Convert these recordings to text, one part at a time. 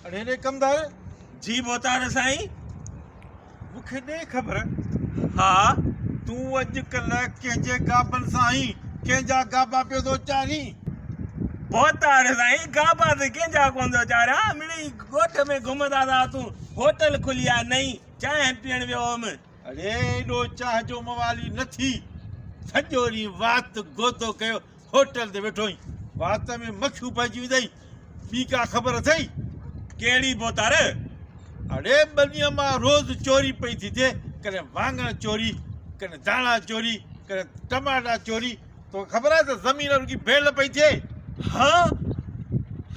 अरे रे कमदार जी बोतार साईं। मूंखे ॾे ख़बर हा तूं अॼुकल्ह कंहिंजे गाबनि सां आई कंहिंजा गाबा पियो थो चारी। बोतार साईं गाबा ते कंहिंजा कोन थो चारिया। मिड़ी ॻोठ में घुमंदा था तूं होटल खुली आहे नई चांहि पीअण वियो हुअमि। अरे एॾो चाह जो मवाली न थी। सॼो ॾींहुं वात गोतो कयो होटल ते वेठो आहीं। वात में मखियूं पइजी वेंदई। ॿी का ख़बर अथई? कहिड़ी बोतार? अड़े बनीअ मां रोज़ चोरी पई थी थिए। कॾहिं वाङण चोरी, कॾहिं धाणा चोरी, कॾहिं टमाटा चोरी। तोखे ख़बर आहे त ज़मीन रुॻी भेल पई थिए। हाँ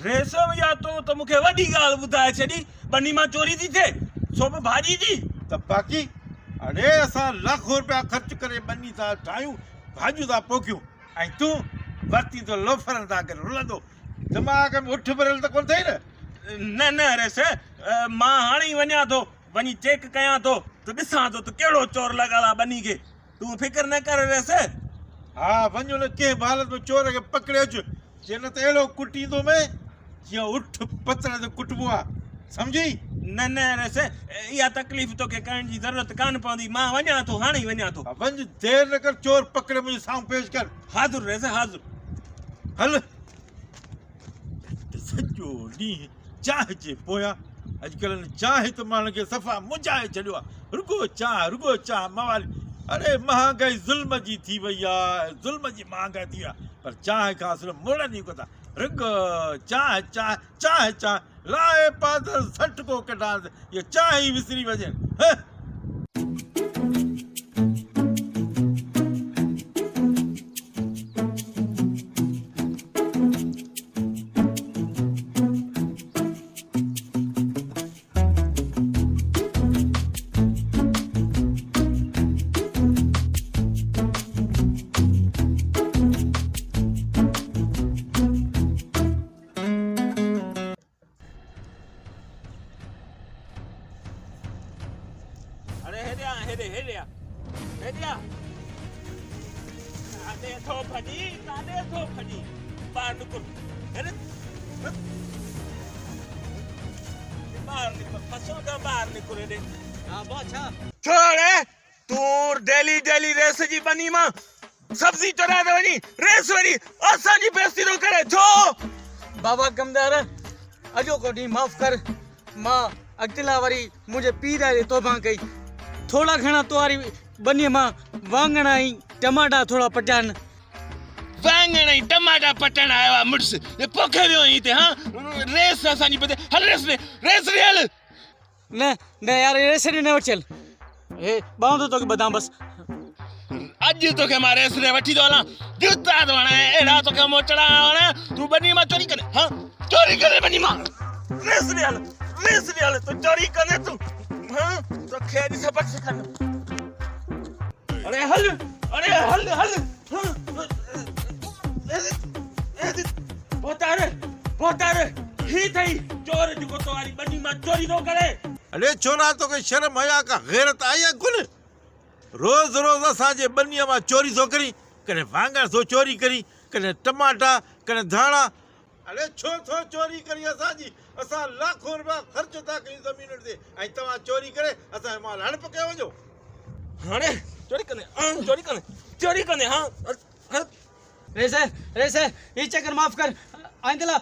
रेशम या तो मूंखे वॾी ॻाल्हि ॿुधाए छॾी। बनी मां चोरी थी थिए सो बि भाॼी जी। त बाक़ी अड़े असां लाखों रुपया ख़र्च करे बनी था ठाहियूं, भाॼियूं था पोखियूं, ऐं तूं वरिती तो लोफरनि था करे रुलंदो। दिमाग़ में उठ भरियल त कोन अथई न? न रेस मां हाणे ई वञा थो, वञी चेक कयां थो त ॾिसां थो त कहिड़ो चोर लॻल आहे बनी खे। तूं फिकर न कर रेस। हा वञो न कंहिं बि हालत में चोर खे पकिड़े अचु। जे न त अहिड़ो कुटींदो में जीअं उठ पतड़ ते कुटबो आहे, सम्झी? न रेस इहा तकलीफ़ तोखे करण जी ज़रूरत कान पवंदी। मां वञा थो, हाणे ई वञा थो। वञ, देरि न कर, चोर पकिड़े मुंहिंजे साम्हूं पेश कर। हाज़ुर रेस हाज़ुर। हल सॼो ॾींहुं चाह जे पोयां। अॼुकल्ह चाह त माण्हुनि खे सफ़ा मुंझाए छॾियो आहे। रुगो चाह मवाली। अरे महांगाई ज़ुल्म जी थी वई आहे, ज़ुल्म जी महांगाई थी आहे। पर चाह खां सिर्फ़ु मुड़नि ई कोन था। रुगो चाह लाए पादर सठ को कढां ये चाह ही विसरी वञनि। अरे हेॾिया काॾे थो भॼी ॿाहिरि निकुर। फसो था ॿाहिरि निकुर। हेॾे छोड़े तूं डेली रेस जी बनी मां सब्जी चुराए थो वञी। रेस वरी असांजी बेइज्जती थो करे छो? बाबा कमदार अॼो को ॾींहुं माफ़ कर। मां अॻितला वरी मुंहिंजे पीउ ॾाढी तोबा कई। थोड़ा घणा तुआरी बनीअ मां वाङण ऐं टमाटा थोड़ा पटियान। वाङण ऐं टमाटा पटण आयो आहे मुड़ुस। पोखे वियो आहीं हिते। हाँ रेस असांजी बदे हल रेस हल। न यार रेस ॾे न वठी हल। हे ॿांधो तोखे बदाम बस। अॼु तोखे मां रेस ॾे वठी थो हलां। जूता थो हणां अहिड़ा तोखे मोचड़ा हणां। तूं बनी मां चोरी करे। हाँ चोरी करे बनी मां। रेस ॾे हल तूं चोरी कंदे तूं। हाँ तोखे अॼु सबक सिखंदुमि। अरे हल बोतार ही थई चोर जेको तोरी बनी मां चोरी थो करे। अरे छोरा तोखे शर्म हया का गैरत आई आहे कोन? रोज़ असांजे बनीअ मां चोरी थो करी। कॾहिं वाङण थो चोरी करी, कॾहिं टमाटा, कॾहिं धाणा। अरे छो थो चोरी करी असांजी? असां लाखों रुपया ख़र्च था कयूं ज़मीन ते, ऐं तव्हां चोरी करे असांजो माल हड़प कयो वञो। हाणे चोरी कंदे हाँ रेस ये चक्कर माफ़ कर। आइंदला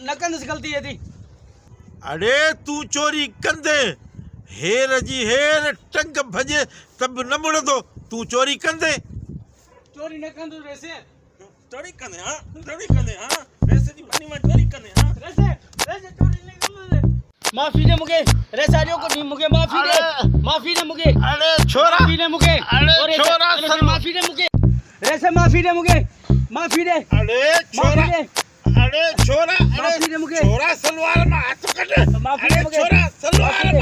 न कंदुसि ग़लती ये थी। अरे तूं चोरी कंदे हेर जी हेर टंग भॼे त बि न मुड़ंदो। तूं चोरी कंदे चोरी न कंदो रेस। चोरी कंदे हाँ रेस जी बनी मां चोरी कंदे हाँ रेस चोरी न कंदो। माफ़ी दे मुझे रेस आजो को मुझे माफ़ी दे मुझे। अरे छोरा माफ़ी दे मुझे। अरे छोरा माफ़ी दे मुझे रेस। माफ़ी दे मुझे। माफ़ी दे। अरे छोरा माफ़ी दे मुझे। छोरा सलवार में हाथ कट। माफ़ी दे मुझे। छोरा सलवार में